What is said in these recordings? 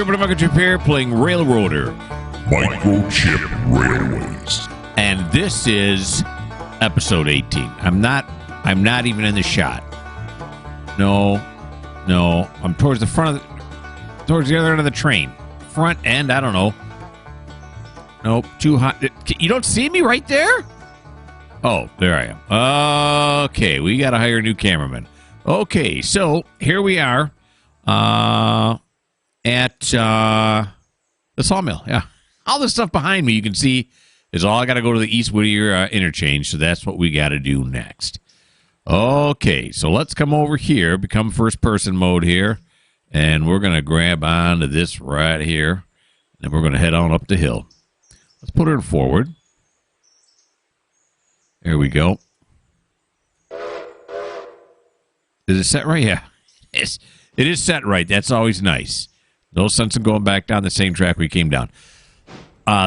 Mikerowchip here, playing Railroader. Microchip Railways. And this is episode 18. I'm not even in the shot. No. I'm towards the front of towards the other end of the train. Front end, I don't know. Nope, too hot. You don't see me right there? Oh, there I am. Okay, we got to hire a new cameraman. Okay, so here we are at the sawmill. Yeah. All this stuff behind me, you can see, is all I got to go to the East Whittier interchange, so that's what we got to do next. Okay, so let's come over here, become first-person mode here, and we're going to grab onto this right here, and we're going to head on up the hill. Let's put her forward. There we go. Is it set right? Yeah. Yes, it is set right. That's always nice. No sense in going back down the same track we came down.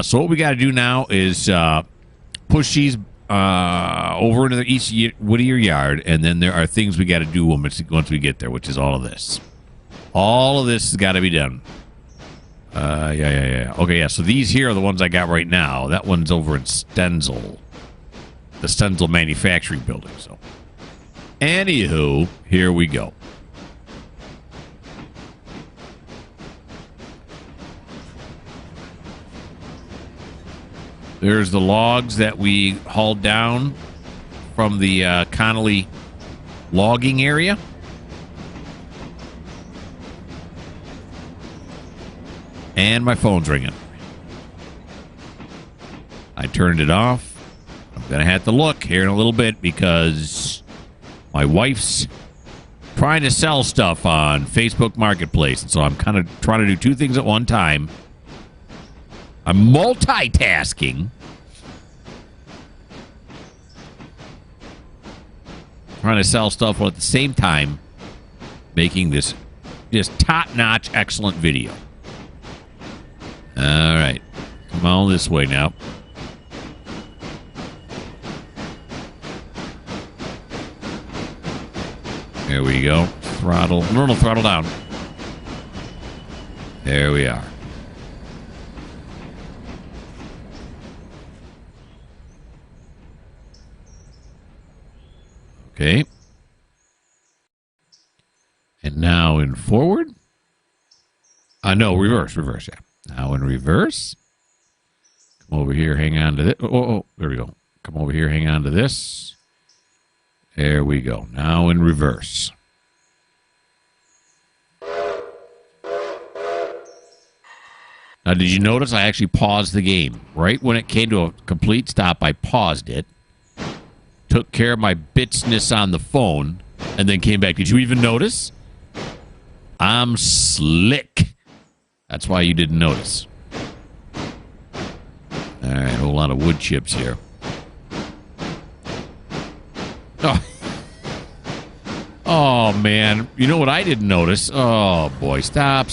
So what we got to do now is push these over into the East Whittier yard, and then there are things we got to do once we get there, which is all of this. All of this has got to be done. Yeah. Okay, yeah, so these here are the ones I got right now. That one's over in Stenzel. The Stenzel Manufacturing building, so. Anywho, here we go. There's the logs that we hauled down from the Connolly logging area. And my phone's ringing. I turned it off. I'm going to have to look here in a little bit because my wife's trying to sell stuff on Facebook Marketplace. And so I'm kind of trying to do two things at one time. I'm multitasking. Trying to sell stuff while at the same time making this just top-notch, excellent video. All right. Come on this way now. There we go. Throttle. No, throttle down. There we are. Okay. And now in forward. No, reverse, yeah. Now in reverse. Come over here, hang on to this. Oh, there we go. Come over here, hang on to this. There we go. Now in reverse. Now, did you notice I actually paused the game? Right when it came to a complete stop, I paused it. Took care of my bitsness on the phone, and then came back. Did you even notice? I'm slick. That's why you didn't notice. All right, a whole lot of wood chips here. Oh, man. You know what I didn't notice? Oh, boy. Stop.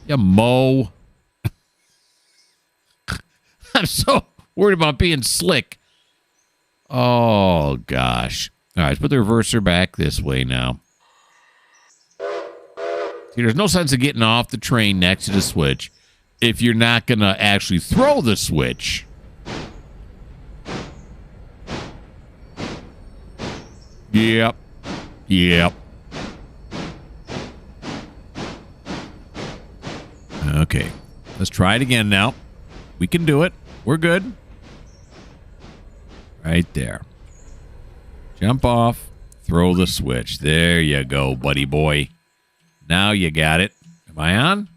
You mow. I'm so worried about being slick. Oh, gosh. All right, let's put the reverser back this way now. See, there's no sense of getting off the train next to the switch if you're not going to actually throw the switch. Yep. Okay. Let's try it again now. We can do it. We're good. Right there. Jump off. Throw the switch. There you go, buddy boy. Now you got it. Am I on?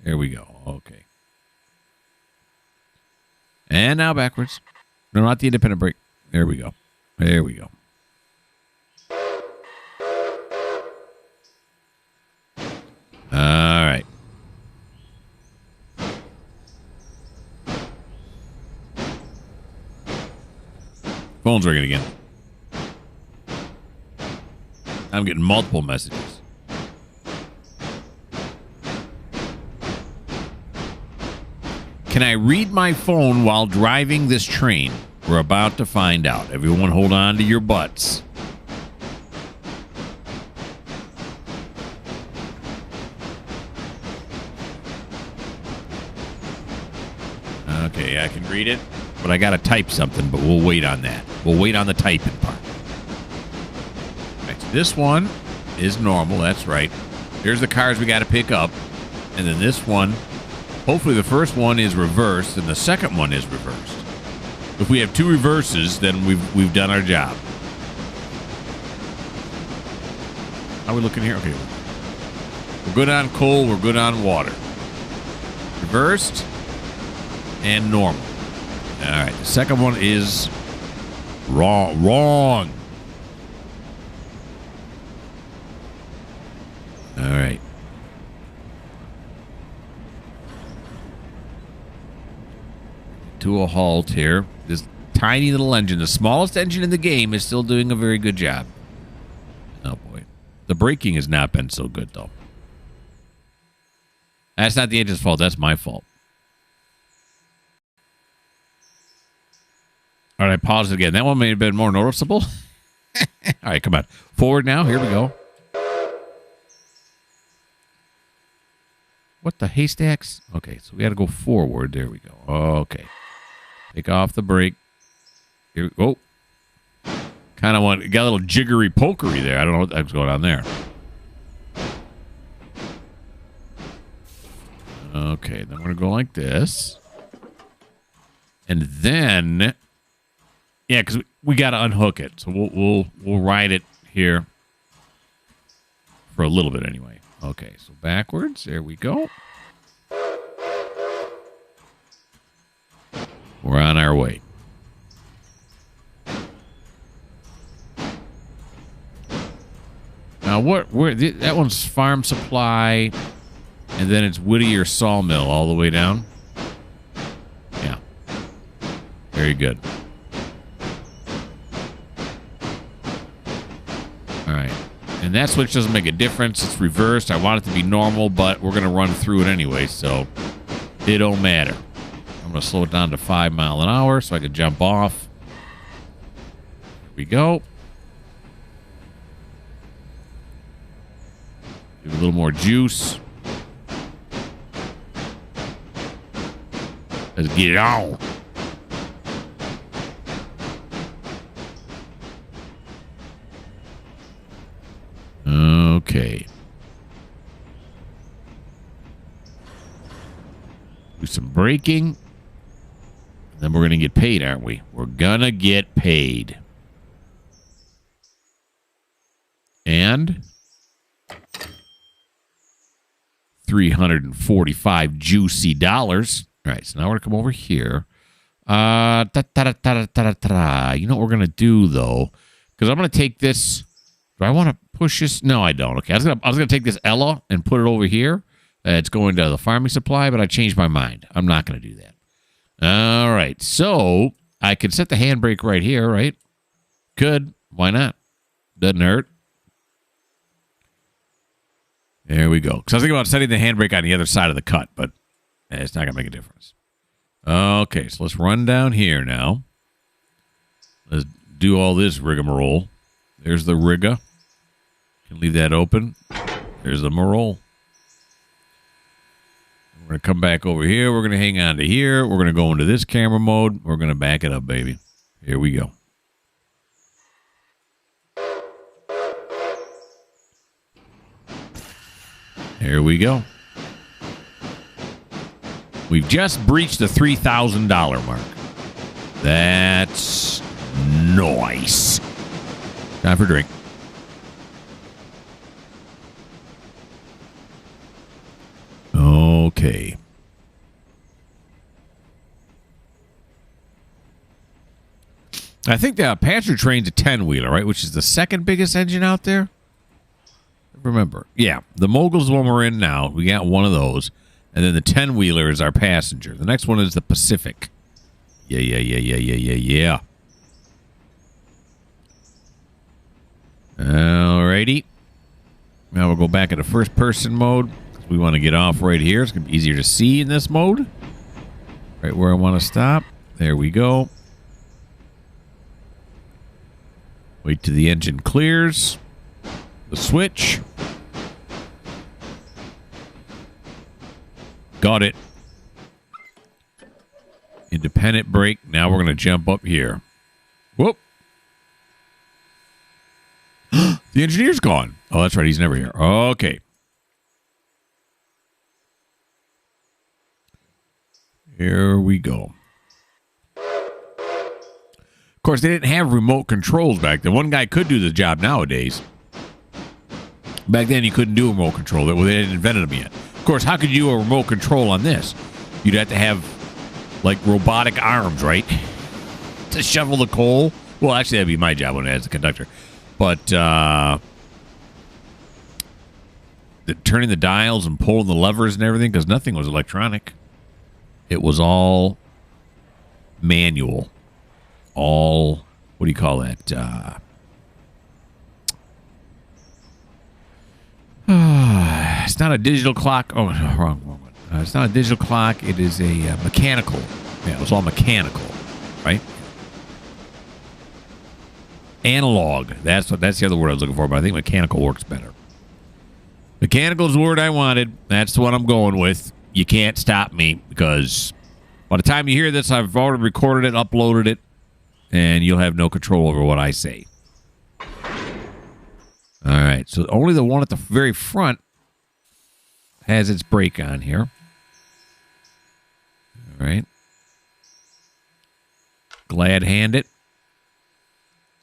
There we go. Okay. And now backwards. No, not the independent brake. There we go. All right. Phone's ringing again. I'm getting multiple messages. Can I read my phone while driving this train? We're about to find out. Everyone hold on to your butts. Okay, I can read it, but I got to type something, but we'll wait on that. We'll wait on the typing part. All right, so this one is normal. That's right. Here's the cars we got to pick up. And then this one, hopefully the first one is reversed and the second one is reversed. If we have two reverses, then we've done our job. How are we looking here? Okay. We're good on coal. We're good on water. Reversed and normal. All right. The second one is wrong. All right. To a halt here. This tiny little engine, the smallest engine in the game, is still doing a very good job. Oh, boy. The braking has not been so good, though. That's not the engine's fault. That's my fault. All right, pause it again. That one may have been more noticeable. All right, come on. Forward now. Here we go. What the haystacks? Okay, so we got to go forward. There we go. Okay. Take off the brake. Here we go. Kind of got a little jiggery pokery there. I don't know what's going on there. Okay, then we're going to go like this. And then, yeah, because we got to unhook it. So we'll ride it here for a little bit anyway. Okay, so backwards. There we go. We're on our way. Now, that one's farm supply, and then it's Whittier sawmill all the way down. Yeah. Very good. All right. And that switch doesn't make a difference. It's reversed. I want it to be normal, but we're going to run through it anyway, so it don't matter. I'm going to slow it down to 5 miles an hour so I can jump off. Here we go. Give it a little more juice. Let's get it on. Okay. Do some braking. Then we're going to get paid, aren't we? We're going to get paid. And $345 juicy dollars. All right, so now we're going to come over here. You know what we're going to do, though? Because I'm going to take this. Do I want to push this? No, I don't. Okay, I was gonna take this Ella and put it over here. It's going to the farming supply, but I changed my mind. I'm not going to do that. All right, so I could set the handbrake right here, right? Could. Why not? Doesn't hurt. There we go. Because I was thinking about setting the handbrake on the other side of the cut, but it's not going to make a difference. Okay, so let's run down here now. Let's do all this rigmarole. There's the rigger. Can leave that open. There's the marole. We're going to come back over here. We're going to hang on to here. We're going to go into this camera mode. We're going to back it up, baby. Here we go. Here we go. We've just breached the $3,000 mark. That's nice. Time for a drink. Okay. I think the Panther Train's a 10-wheeler, right? Which is the second biggest engine out there. Remember. Yeah. The Mogul's the one we're in now. We got one of those. And then the 10-wheeler is our passenger. The next one is the Pacific. Yeah. Alrighty. Now we'll go back into first-person mode. We want to get off right here. It's going to be easier to see in this mode. Right where I want to stop. There we go. Wait till the engine clears. The switch. Got it. Independent brake. Now we're going to jump up here. Whoop. The engineer's gone. Oh, that's right. He's never here. Okay. Here we go. Of course, they didn't have remote controls back then. One guy could do the job nowadays. Back then, you couldn't do a remote control. They hadn't invented them yet. Of course, how could you do a remote control on this? You'd have to have, like, robotic arms, right? To shovel the coal. Well, actually, that'd be my job when I was the conductor. But turning the dials and pulling the levers and everything, because nothing was electronic. It was all manual. All, what do you call that? It's not a digital clock. Oh, no, wrong one. It's not a digital clock. It is a mechanical. Yeah, it was all mechanical, right? Analog. That's the other word I was looking for, but I think mechanical works better. Mechanical is the word I wanted. That's the one I'm going with. You can't stop me because by the time you hear this, I've already recorded it, uploaded it, and you'll have no control over what I say. All right, so only the one at the very front has its brake on here. All right. Glad hand it.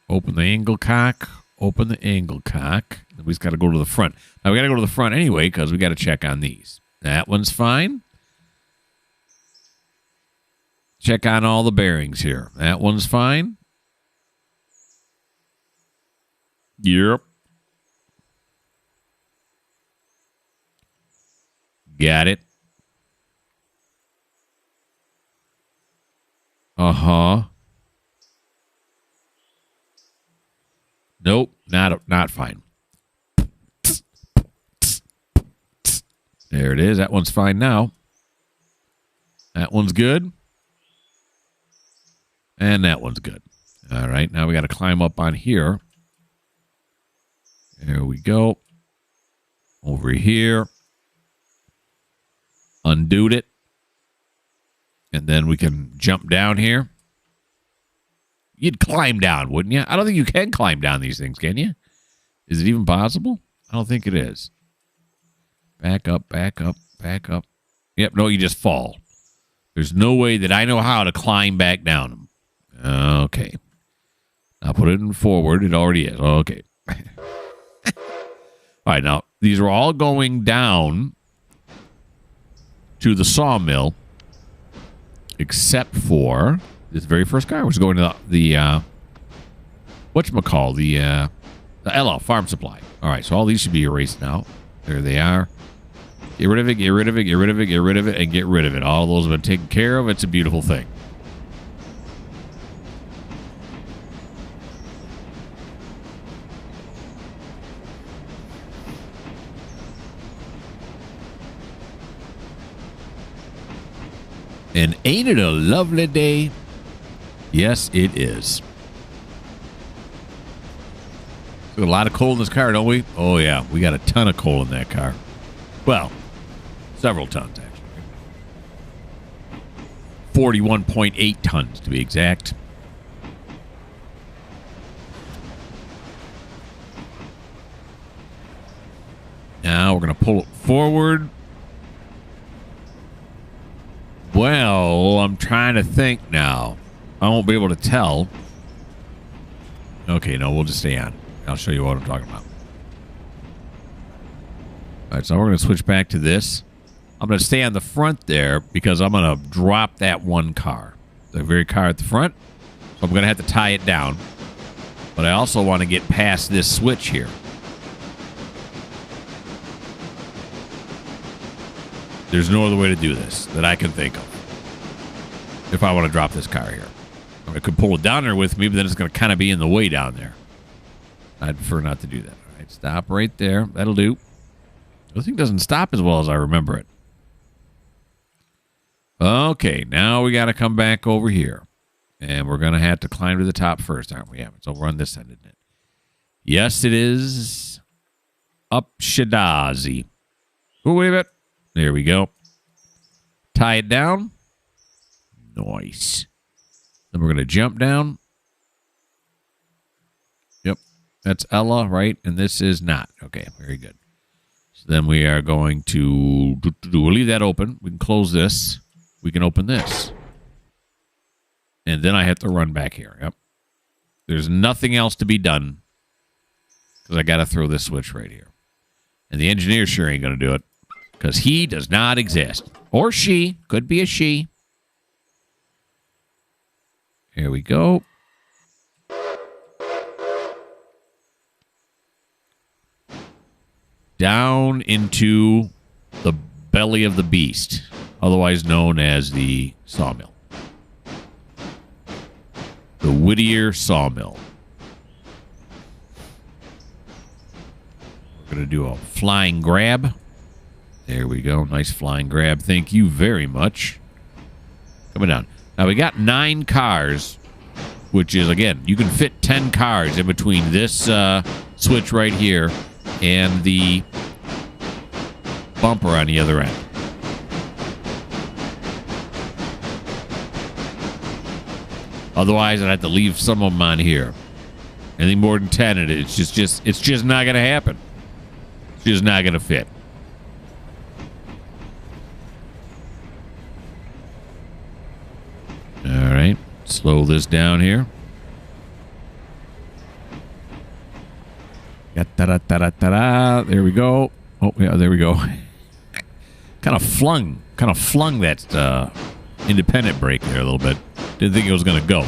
Open the angle cock. Open the angle cock. We just got to go to the front. Now, we got to go to the front anyway because we got to check on these. That one's fine. Check on all the bearings here. That one's fine. Yep. Got it. Uh-huh. Nope, not fine. There it is. That one's fine now. That one's good. And that one's good. All right, now we got to climb up on here. There we go. Over here. Undo it. And then we can jump down here. You'd climb down, wouldn't you? I don't think you can climb down these things, can you? Is it even possible? I don't think it is. Back up, back up, back up. Yep, no, you just fall. There's no way that I know how to climb back down them. Okay. I'll put it in forward. It already is. Okay. All right, now, these are all going down to the sawmill, except for this very first car, which is going to the whatchamacall, the LL, Farm Supply. All right, so all these should be erased now. There they are. Get rid of it, get rid of it, get rid of it, get rid of it, and get rid of it. All those have been taken care of. It's a beautiful thing. And ain't it a lovely day? Yes, it is. We got a lot of coal in this car, don't we? Oh, yeah. We got a ton of coal in that car. Well, several tons, actually. 41.8 tons, to be exact. Now we're going to pull it forward. Well, I'm trying to think now. I won't be able to tell. Okay, no, we'll just stay on. I'll show you what I'm talking about. All right, so we're going to switch back to this. I'm going to stay on the front there because I'm going to drop that one car. The very car at the front. So I'm going to have to tie it down. But I also want to get past this switch here. There's no other way to do this that I can think of. If I want to drop this car here. I could pull it down there with me, but then it's going to kind of be in the way down there. I'd prefer not to do that. All right, stop right there. That'll do. The thing doesn't stop as well as I remember it. Okay, now we got to come back over here. And we're going to have to climb to the top first, aren't we? Yeah, it's over on this side, isn't it? Yes, it is. Up Shadazi. Oh, wait a minute. There we go. Tie it down. Nice. Then we're going to jump down. Yep. That's Ella, right? And this is not. Okay, very good. So then we are going to... We'll leave that open. We can close this. We can open this. And then I have to run back here. Yep. There's nothing else to be done. Because I got to throw this switch right here. And the engineer sure ain't going to do it. Because he does not exist. Or she. Could be a she. Here we go. Down into the belly of the beast. Otherwise known as the sawmill. The Whittier sawmill. We're going to do a flying grab. There we go. Nice flying grab. Thank you very much. Coming down. Now, we got 9 cars, which is, again, you can fit 10 cars in between this switch right here and the bumper on the other end. Otherwise, I'd have to leave some of them on here. Anything more than 10, it's just not going to happen. It's just not going to fit. All right, slow this down here. There we go. Oh yeah, there we go. kind of flung that independent brake there a little bit. Didn't think it was going to go.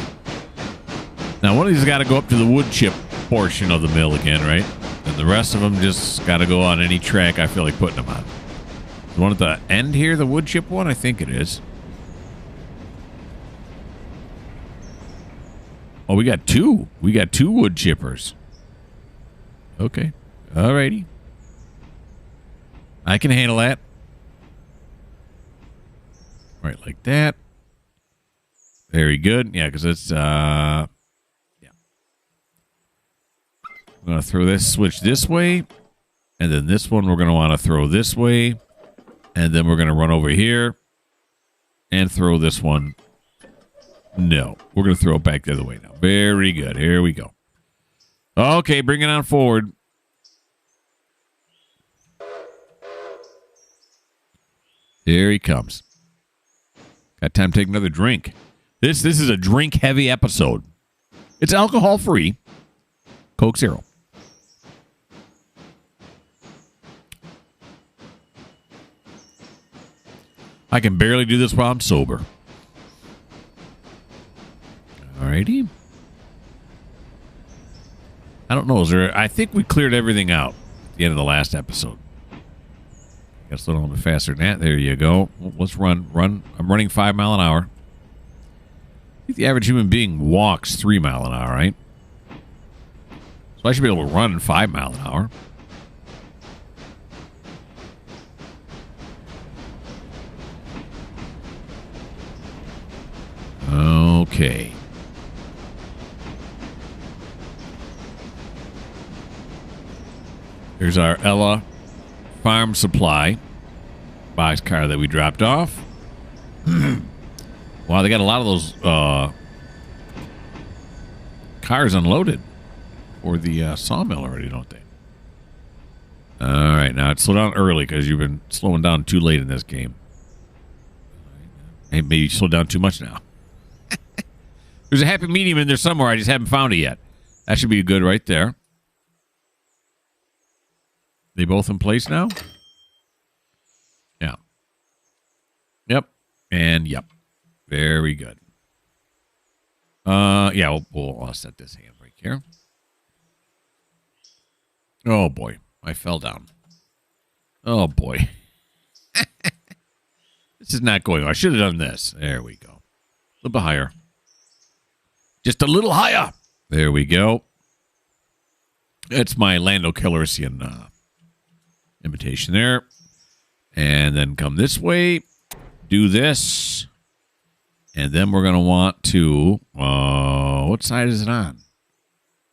Now one of these got to go up to the wood chip portion of the mill again, right? And the rest of them just got to go on any track I feel like putting them on. The one at the end here, the wood chip one, I think it is. Oh, we got 2. We got 2 wood chippers. Okay. Alrighty. I can handle that. Right, like that. Very good. Yeah, because it's, yeah. I'm going to throw this switch this way. And then this one we're going to want to throw this way. And then we're going to run over here. And throw this one. No. We're going to throw it back the other way now. Very good. Here we go. Okay, bring it on forward. Here he comes. Got time to take another drink. This is a drink-heavy episode. It's alcohol-free. Coke Zero. I can barely do this while I'm sober. Alrighty. I don't know. I think we cleared everything out at the end of the last episode. Got to slow down a little bit faster than that. There you go. Let's run. I'm running 5 miles an hour. I think the average human being walks 3 miles an hour, right? So I should be able to run 5 miles an hour. Okay. Here's our Ella Farm Supply boxcar that we dropped off. Wow, they got a lot of those cars unloaded for the sawmill already, don't they? All right, now slow down early because you've been slowing down too late in this game. Hey, maybe you slowed down too much now. There's a happy medium in there somewhere. I just haven't found it yet. That should be good right there. They both in place now? Yeah. Yep. And yep. Very good. Yeah, we'll set this handbrake here. Oh, boy. I fell down. Oh, boy. This is not going on. I should have done this. There we go. A little bit higher. Just a little higher. There we go. It's my Lando Calrissian imitation there. And then come this way. Do this. And then we're going to want to... what side is it on?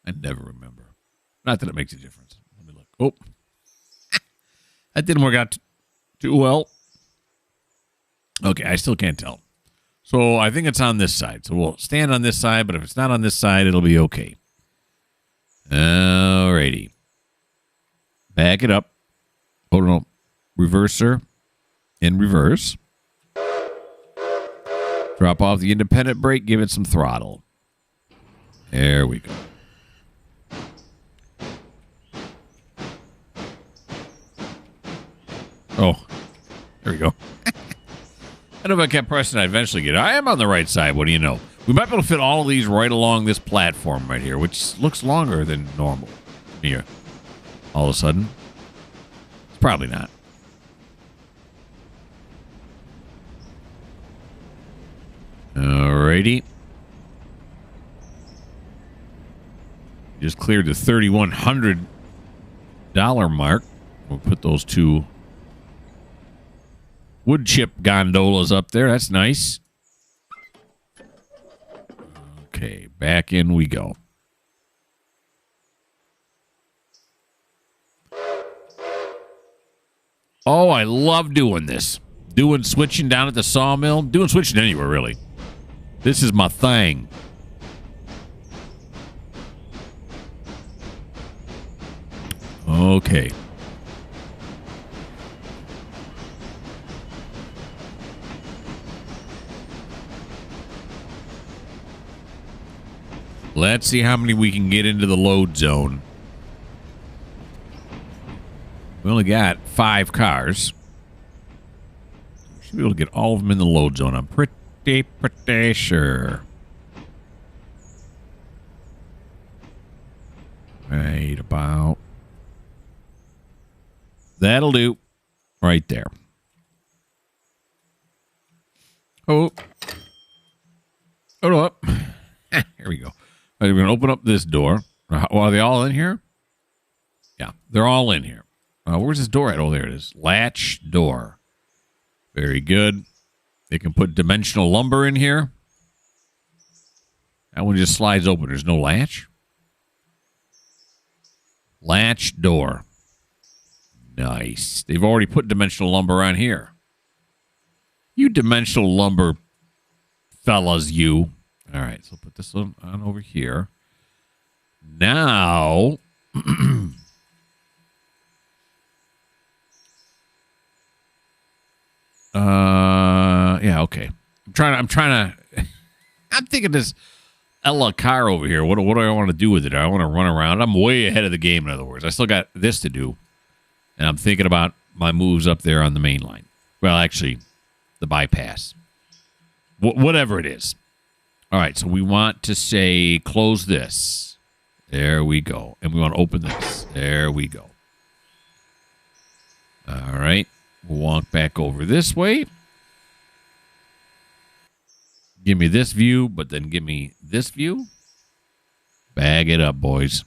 I never remember. Not that it makes a difference. Let me look. Oh. That didn't work out too well. Okay, I still can't tell. So I think it's on this side. So we'll stand on this side, but if it's not on this side, it'll be okay. Alrighty. Back it up. Hold on. Reverser. In reverse. Drop off the independent brake. Give it some throttle. There we go. Oh, there we go. I know if I kept pressing, I'd eventually get it. I am on the right side. What do you know? We might be able to fit all of these right along this platform right here, which looks longer than normal. Here. All of a sudden. It's probably not. Alrighty. Just cleared the $3,100 mark. We'll put those two wood chip gondolas up there. That's nice. Okay, back in we go. Oh, I love doing this. Switching down at the sawmill. Switching anywhere, really. This is my thing. Okay. Let's see how many we can get into the load zone. We only got 5 cars. We should be able to get all of them in the load zone. I'm pretty sure. Right about. That'll do. Right there. Oh. Hold up. Here we go. We're going to open up this door. Are they all in here? Yeah, they're all in here. Where's this door at? Oh, there it is. Latch door. Very good. They can put dimensional lumber in here. That one just slides open. There's no latch. Latch door. Nice. They've already put dimensional lumber on here. You dimensional lumber fellas, you. All right, so put this one on over here. Now, yeah, okay. I'm thinking this Ella car over here. What do I want to do with it? I want to run around. I'm way ahead of the game, in other words. I still got this to do. And I'm thinking about my moves up there on the main line. Well, actually, the bypass. Whatever it is. All right, so we want to say close this. There we go. And we want to open this. There we go. All right. We'll walk back over this way. Give me this view, but then give me this view. Bag it up, boys.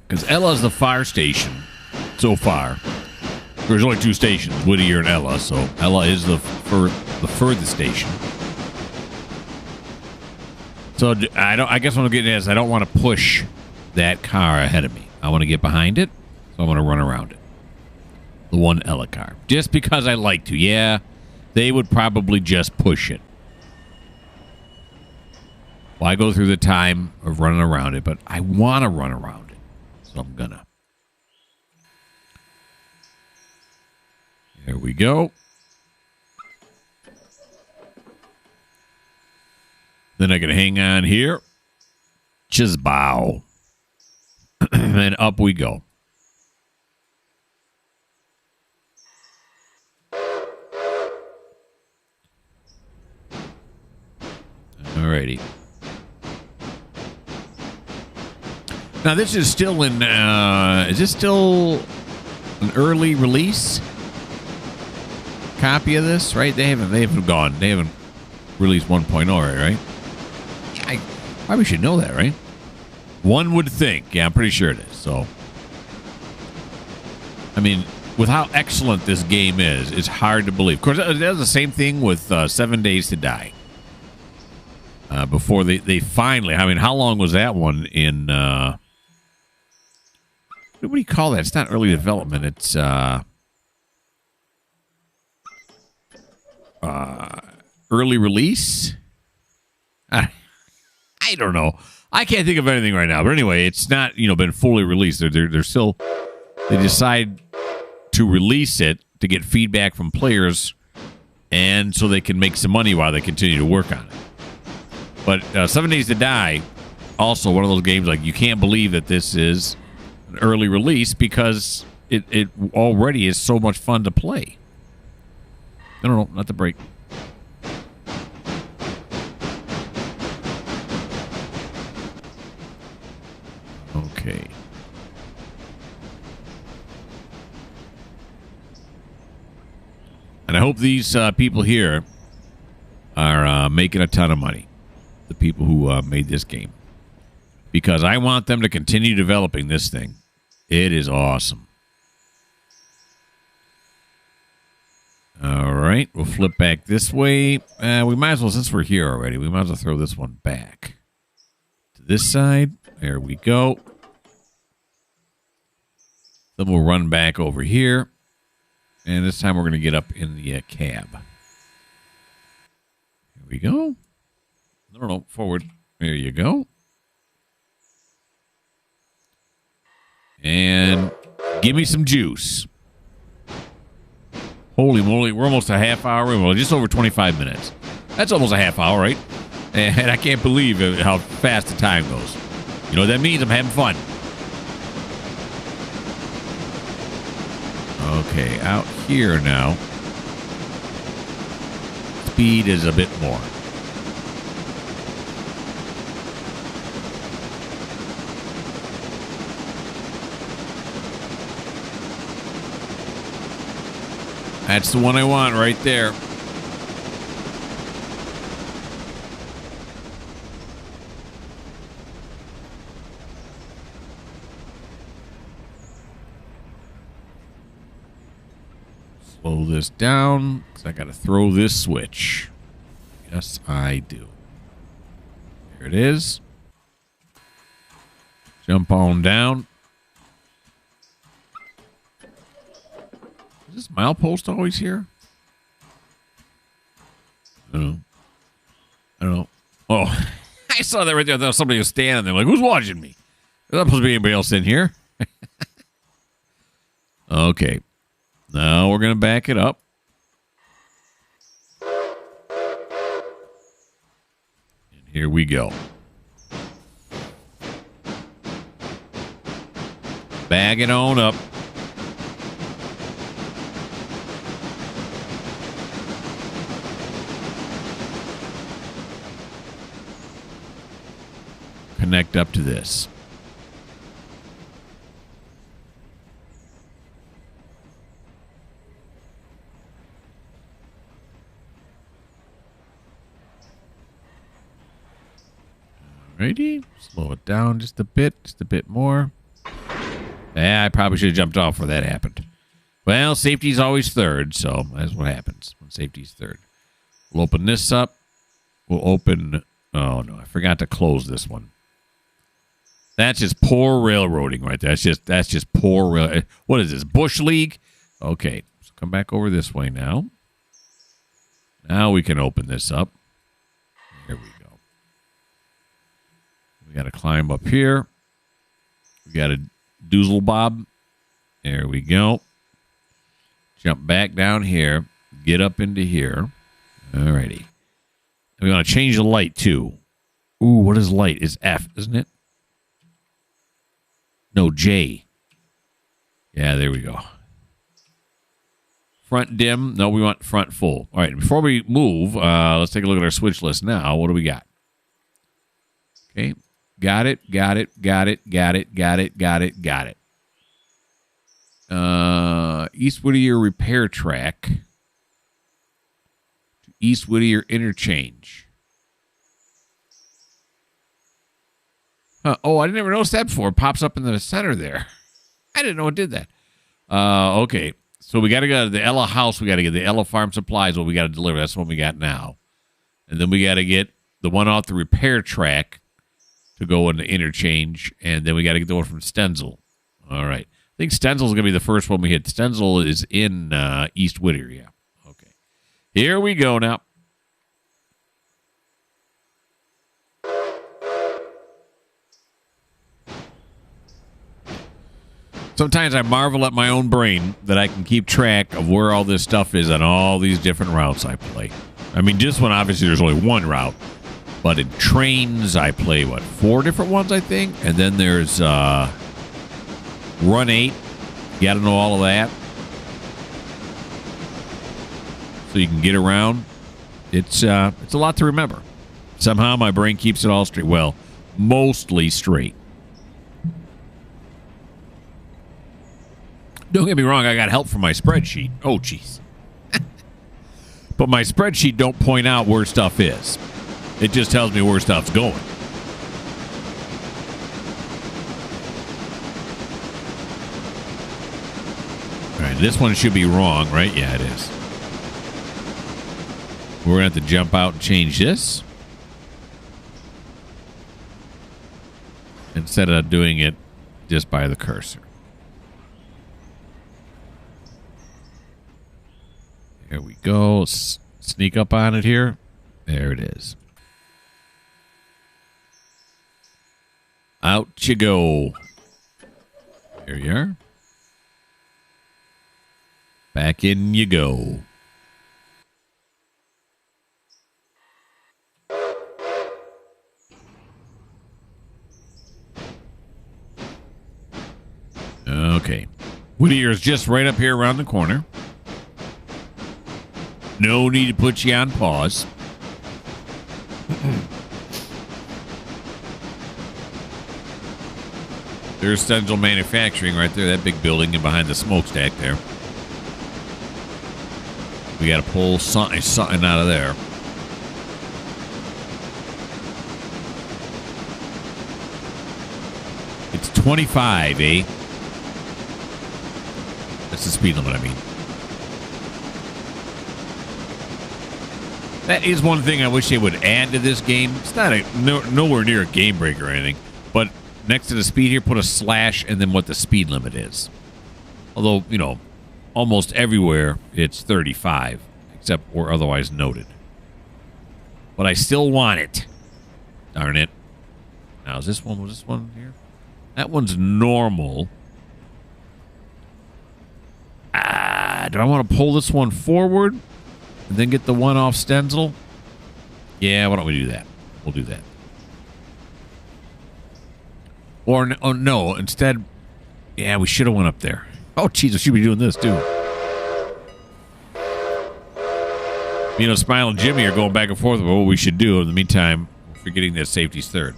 Because Ella's the fire station so far. There's only 2 stations, Whittier and Ella, so Ella is the furthest station. So I guess what I'm getting at is I don't want to push that car ahead of me. I want to get behind it, so I'm going to run around it. The one Ella car. Just because I like to. Yeah, they would probably just push it. Well, I go through the time of running around it, but I want to run around it. So I'm going to. There we go. Then I can hang on here. Just bow. And up we go. Alrighty. Now this is still in, is this still an early release copy of this, right? They haven't released 1.0, right? I probably should know that, right? One would think. Yeah, I'm pretty sure it is. So, I mean, with how excellent this game is, it's hard to believe. Of course, that was the same thing with 7 Days to Die. Before they finally, I mean, how long was that one in... it what do you call that? It's not early development. It's early release. I don't know. I can't think of anything right now. But anyway, it's not been fully released. They're still. They decide to release it to get feedback from players, and so they can make some money while they continue to work on it. But 7 Days to Die, also one of those games like you can't believe that this is an early release because it already is so much fun to play. No, not the break. Okay. And I hope these people here are making a ton of money. The people who made this game. Because I want them to continue developing this thing. It is awesome. All right. We'll flip back this way. We might as well, since we're here already, we might as well throw this one back. To this side. There we go. Then we'll run back over here. And this time we're going to get up in the cab. Here we go. No, forward. There you go. And give me some juice. Holy moly, we're almost a half hour. Well, just over 25 minutes. That's almost a half hour, right? And I can't believe how fast the time goes. You know what that means? I'm having fun. Okay, out here now. Speed is a bit more. That's the one I want right there. Slow this down because I got to throw this switch. Yes, I do. There it is. Jump on down. Is this milepost always here? I don't know. Oh, I saw that right there. I thought somebody was standing there. Like, who's watching me? There's not supposed to be anybody else in here. Okay. Now we're going to back it up. And here we go. Bag it on up. Connect up to this. Alrighty. Slow it down just a bit more. I probably should have jumped off where that happened. Well, safety's always third, so that's what happens when safety's third. We'll open this up. We'll open... Oh, no, I forgot to close this one. That's just poor railroading right there. That's just poor rail. What is this? Bush League? Okay. So come back over this way now. Now we can open this up. Here we go. We got to climb up here. We got to doozle bob. There we go. Jump back down here. Get up into here. Alrighty. We want to change the light too. Ooh, what is light? It's F, isn't it? No, J. Yeah, there we go. Front dim. No, we want front full. All right, before we move, let's take a look at our switch list now. What do we got? Okay. Got it. East Whittier repair track to East Whittier interchange. Oh, I never noticed that before. It pops up in the center there. I didn't know it did that. Okay. So we got to go to the Ella house. We got to get the Ella farm supplies. What we got to deliver. That's what we got now. And then we got to get the one off the repair track to go in the interchange. And then we got to get the one from Stenzel. All right. I think Stenzel's going to be the first one we hit. Stenzel is in East Whittier, yeah. Okay. Here we go now. Sometimes I marvel at my own brain that I can keep track of where all this stuff is on all these different routes I play. I mean, this one, obviously, there's only one route. But in trains, I play, 4 different ones, I think? And then there's Run 8. You got to know all of that. So you can get around. It's a lot to remember. Somehow my brain keeps it all straight. Well, mostly straight. Don't get me wrong, I got help from my spreadsheet. Oh, jeez. But my spreadsheet don't point out where stuff is. It just tells me where stuff's going. All right, this one should be wrong, right? Yeah, it is. We're going to have to jump out and change this. Instead of doing it just by the cursor. Here we go. Let's sneak up on it here. There it is. Out you go. Here you are. Back in you go. Okay. Whittier's just right up here around the corner. No need to put you on pause. There's Stenzel Manufacturing right there, that big building, and behind the smokestack there. We got to pull something out of there. It's 25, eh? That's the speed limit, I mean. That is one thing I wish they would add to this game. It's not nowhere near a game breaker or anything, but next to the speed here, put a slash and then what the speed limit is. Although, you know, almost everywhere it's 35, except where otherwise noted. But I still want it. Darn it. Now, is this one, was this one here? That one's normal. Do I want to pull this one forward? And then get the one off Stenzel? Yeah, why don't we do that? We'll do that. Or, oh, no, instead... Yeah, we should have went up there. Oh, jeez, I should be doing this, too. You know, Smile and Jimmy are going back and forth about what we should do. In the meantime, we're forgetting that safety's third.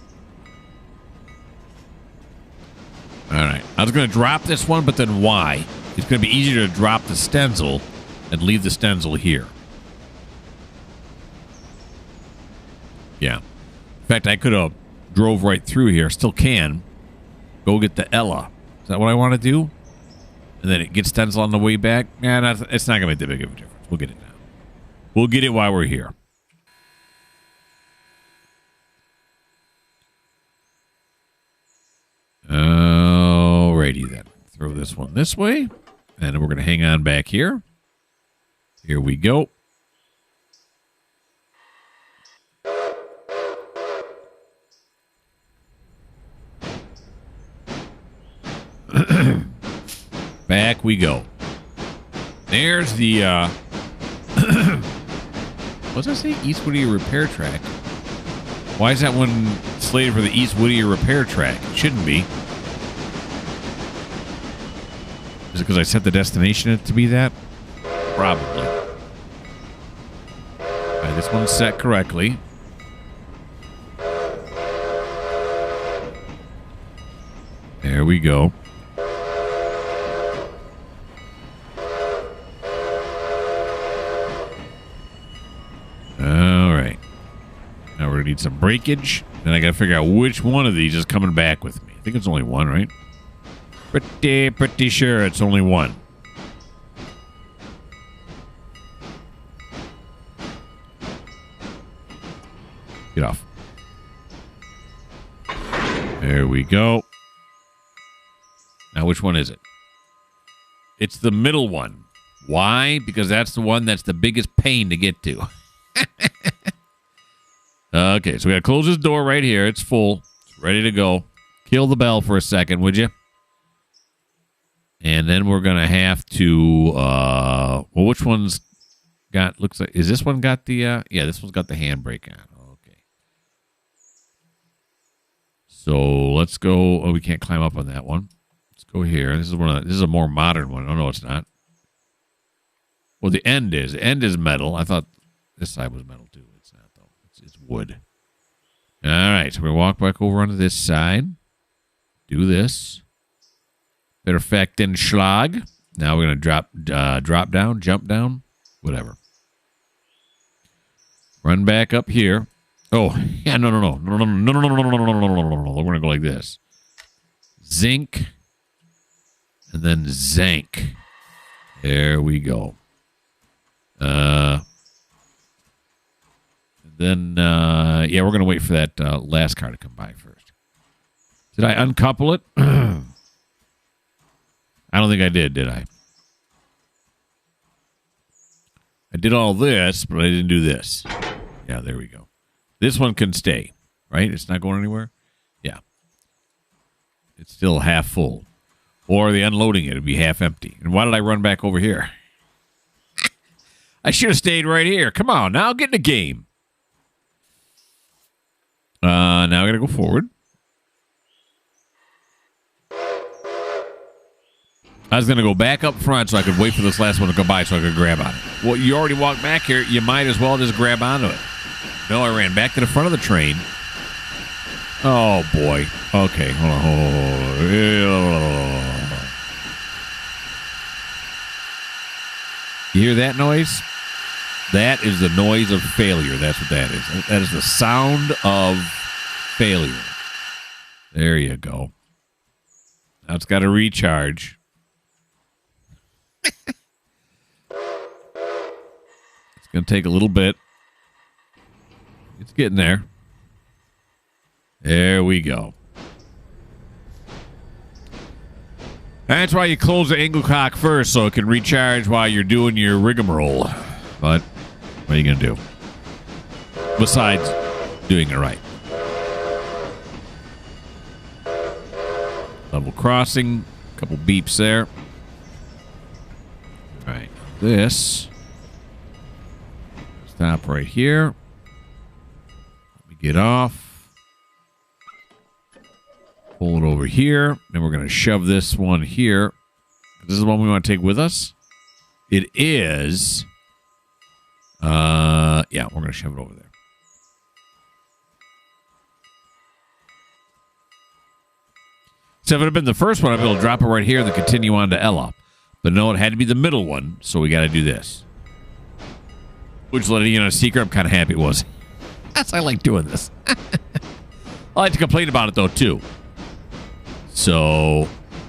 All right. I was going to drop this one, but then why? It's going to be easier to drop the Stenzel and leave the Stenzel here. Yeah. In fact, I could have drove right through here. Still can. Go get the Ella. Is that what I want to do? And then it gets Stenzel on the way back? Yeah, it's not going to make that big of a difference. We'll get it now. We'll get it while we're here. Alrighty then. Throw this one this way. And we're going to hang on back here. Here we go. Back we go. There's the what does that say? East Whittier repair track. Why is that one slated for the East Whittier repair track? It shouldn't be. Is it because I set the destination to be that? Probably. All right, this one's set correctly. There we go. All right. Now we're going to need some breakage. Then I got to figure out which one of these is coming back with me. I think it's only one, right? Pretty sure it's only one. Get off. There we go. Now, which one is it? It's the middle one. Why? Because that's the one that's the biggest pain to get to. Okay, so we got to close this door right here. It's full. It's ready to go. Kill the bell for a second, would you? And then we're going to have to, well, which one's got, looks like, is this one got the, yeah, this one's got the handbrake on. Okay. So let's go, oh, we can't climb up on that one. Let's go here. This is a more modern one. Oh, no, it's not. Well, the end is. The end is metal. I thought this side was metal, too. It's not, though. It's wood. All right, so we're going to walk back over onto this side. Do this. Perfect Schlag. Now we're going to drop down, jump down, whatever. Run back up here. Oh, yeah, no. We're going to go like this. Zinc. And then Zank. There we go. Then, yeah, we're going to wait for that last car to come by first. Did I uncouple it? I don't think I did I? I did all this, but I didn't do this. Yeah, there we go. This one can stay, right? It's not going anywhere? Yeah. It's still half full. Or the unloading it would be half empty. And why did I run back over here? I should have stayed right here. Come on, now get in the game. Now I got to go forward. I was going to go back up front so I could wait for this last one to come by so I could grab on it. Well, you already walked back here. You might as well just grab onto it. No, I ran back to the front of the train. Oh, boy. Okay, hold on. You hear that noise? That is the noise of failure. That's what that is. That is the sound of failure. There you go. Now it's got to recharge. It's going to take a little bit. It's getting there. There we go. That's why you close the Engelcock first, so it can recharge while you're doing your rigmarole. But what are you going to do? Besides doing it right. Level crossing. A couple beeps there. All right. This. Stop right here. Let me get off. Pull it over here. Then we're going to shove this one here. This is the one we want to take with us. It is. Yeah, we're going to shove it over there. So if it had been the first one, I'd be able to drop it right here and then continue on to Ella. But no, it had to be the middle one, so we got to do this. Which, letting you know a secret, I'm kind of happy it was. That's I like doing this. I like to complain about it, though, too. So,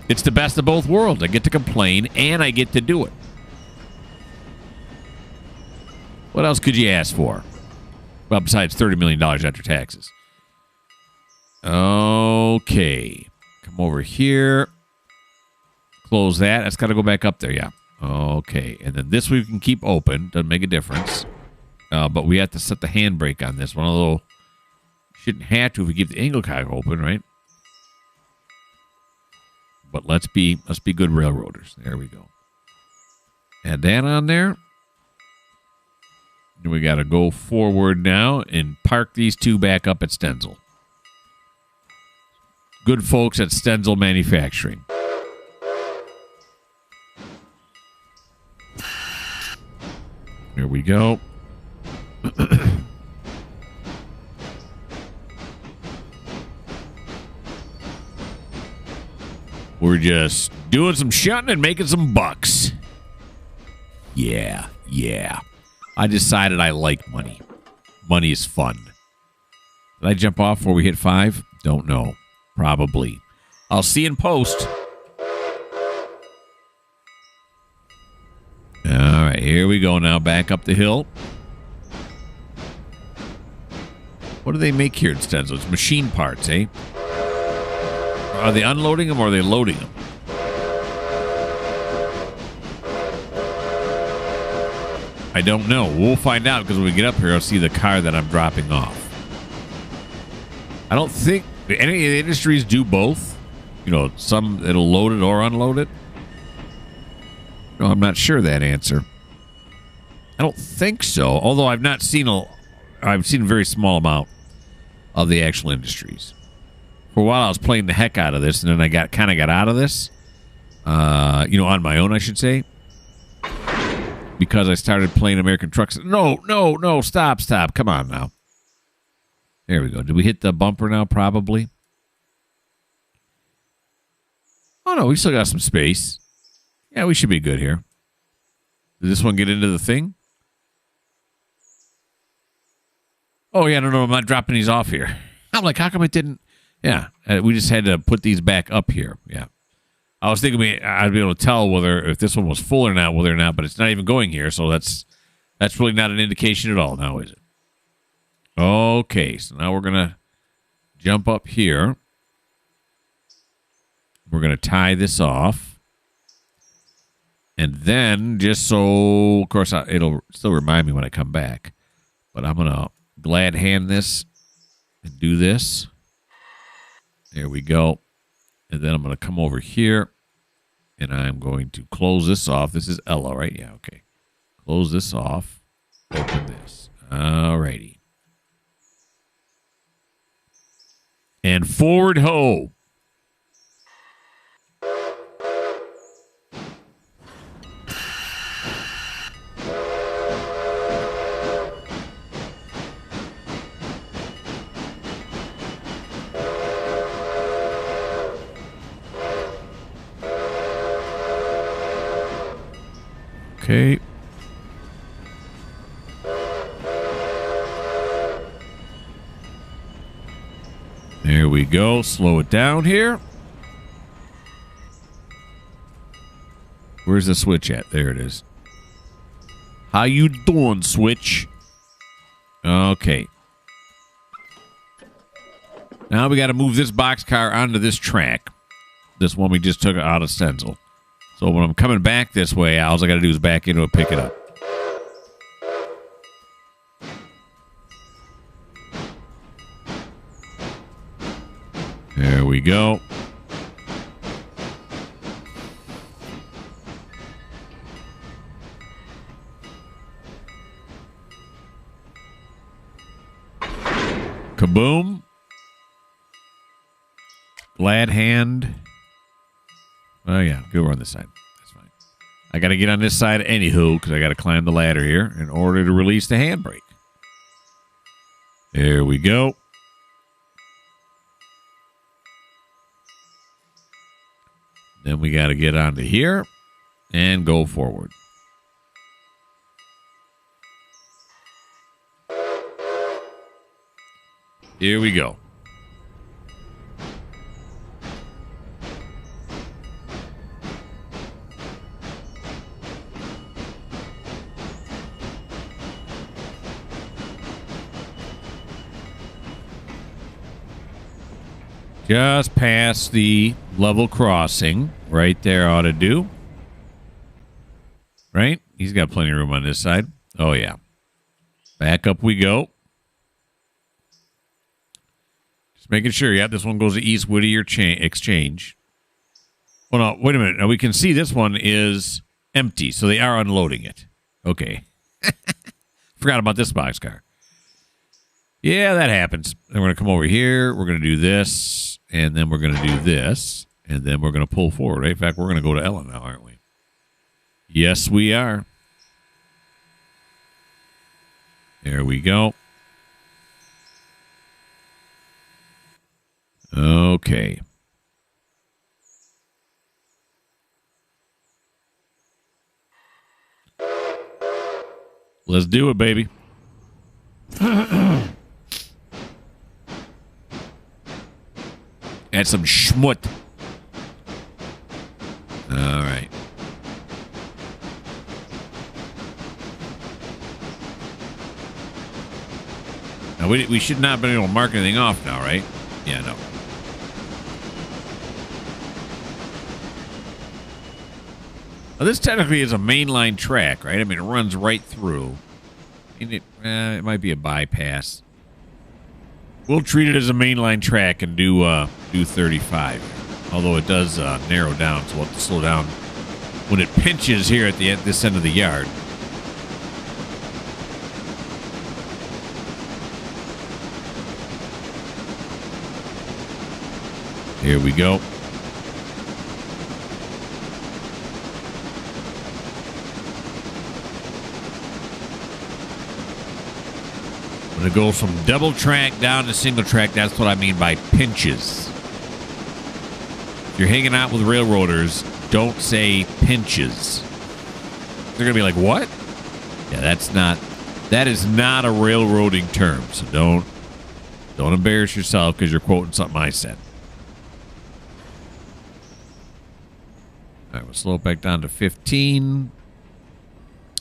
it's the best of both worlds. I get to complain, and I get to do it. What else could you ask for? Well, besides $30 million after taxes. Okay. Come over here. Close that. That's got to go back up there, yeah. Okay. And then this we can keep open. Doesn't make a difference. But we have to set the handbrake on this one, although shouldn't have to if we keep the Engelcock open, right? But let's be good railroaders. There we go. Add that on there. And we got to go forward now and park these two back up at Stenzel. Good folks at Stenzel Manufacturing. There we go. We're just doing some shunting and making some bucks. Yeah. I decided I like money. Money is fun. Did I jump off before we hit 5? Don't know. Probably. I'll see in post. All right, here we go now. Back up the hill. What do they make here at Stenzel? It's machine parts, eh? Are they unloading them or are they loading them? I don't know. We'll find out because when we get up here, I'll see the car that I'm dropping off. I don't think any of the industries do both. You know, some it'll load it or unload it. No, I'm not sure that answer. I don't think so. Although I've not seen I've seen a very small amount of the actual industries. For a while, I was playing the heck out of this, and then I kind of got out of this. You know, on my own, I should say, because I started playing American Trucks. No! Stop! Come on now. There we go. Did we hit the bumper now? Probably. Oh no, we still got some space. Yeah, we should be good here. Did this one get into the thing? Oh, yeah, no, I'm not dropping these off here. I'm like, how come it didn't? Yeah, we just had to put these back up here. Yeah. I was thinking I'd be able to tell if this one was full or not, but it's not even going here, so that's really not an indication at all now, is it? Okay, so now we're going to jump up here. We're going to tie this off. And then, just so, of course, it'll still remind me when I come back, but I'm going to glad hand this and do this. There we go. And then I'm going to come over here, and I'm going to close this off. This is Ella, right? Yeah, okay. Close this off. Open this. All righty. And forward ho. Okay. There we go. Slow it down here. Where's the switch at? There it is. How you doing, switch? Okay. Now we got to move this boxcar onto this track. This one we just took out of Stenzel. So when I'm coming back this way, all I got to do is back into it, pick it up. There we go. Kaboom. Glad hand. Oh, yeah. Go over on this side. That's fine. I got to get on this side anywho because I got to climb the ladder here in order to release the handbrake. There we go. Then we got to get onto here and go forward. Here we go. Just past the level crossing. Right there ought to do. Right? He's got plenty of room on this side. Oh, yeah. Back up we go. Just making sure. Yeah, this one goes to East Whittier Exchange. Oh, no. Wait a minute. Now, we can see this one is empty, so they are unloading it. Okay. Forgot about this boxcar. Yeah, that happens. Then we're going to come over here. We're going to do this. And then we're going to do this. And then we're going to pull forward. Right? In fact, we're going to go to Ella now, aren't we? Yes, we are. There we go. Okay. Let's do it, baby. Add some schmut. All right. Now, we should not have been able to mark anything off now, right? Yeah, no. Now, this technically is a mainline track, right? I mean, it runs right through. And it might be a bypass. We'll treat it as a mainline track and do 35. Although it does narrow down, so we'll have to slow down when it pinches here at this end of the yard. Here we go. When it goes from double track down to single track, that's what I mean by pinches. If you're hanging out with railroaders, don't say pinches. They're going to be like, what? Yeah, that is not a railroading term. So don't embarrass yourself because you're quoting something I said. All right, we'll slow it back down to 15.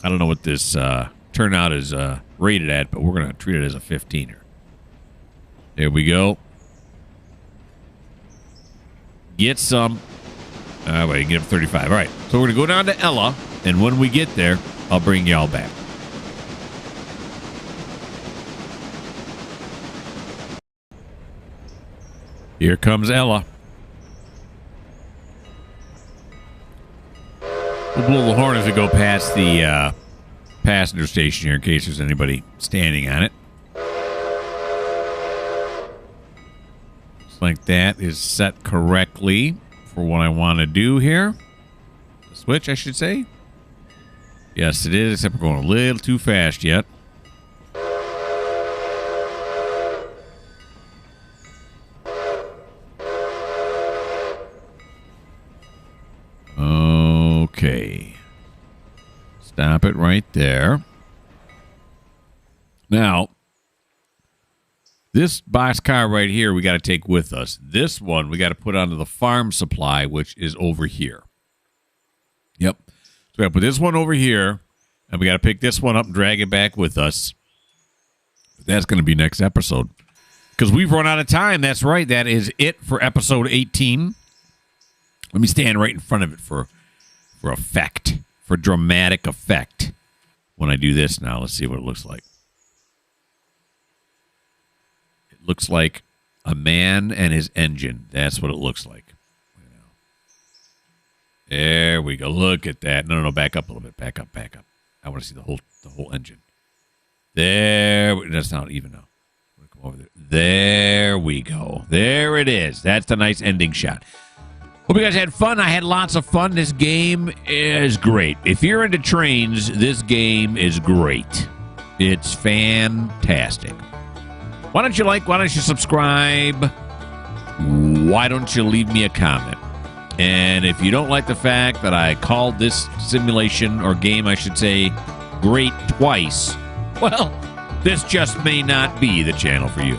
I don't know what this turnout is rated at, but we're going to treat it as a 15er. There we go. Get some. Wait, get up 35. All right, so we're going to go down to Ella, and when we get there, I'll bring y'all back. Here comes Ella. We'll blow the horn as we go past the passenger station here in case there's anybody standing on it. Looks like that is set correctly for what I want to do here. The switch, I should say. Yes, it is, except we're going a little too fast yet. Okay. Stop it right there. Now, this boxcar right here we got to take with us. This one we got to put onto the farm supply, which is over here. Yep. So we got to put this one over here, and we got to pick this one up and drag it back with us. But that's going to be next episode. Because we've run out of time. That's right. That is it for episode 18. Let me stand right in front of it for effect, for dramatic effect. When I do this now, let's see what it looks like. It looks like a man and his engine. That's what it looks like. There we go. Look at that. No, back up a little bit. Back up. I want to see the whole engine. There. That's not even now. Come over there. There we go. There it is. That's the nice ending shot. Hope you guys had fun. I had lots of fun. This game is great. If you're into trains, this game is great. It's fantastic. Why don't you like? Why don't you subscribe? Why don't you leave me a comment? And if you don't like the fact that I called this simulation, or game, I should say, great twice, well, this just may not be the channel for you.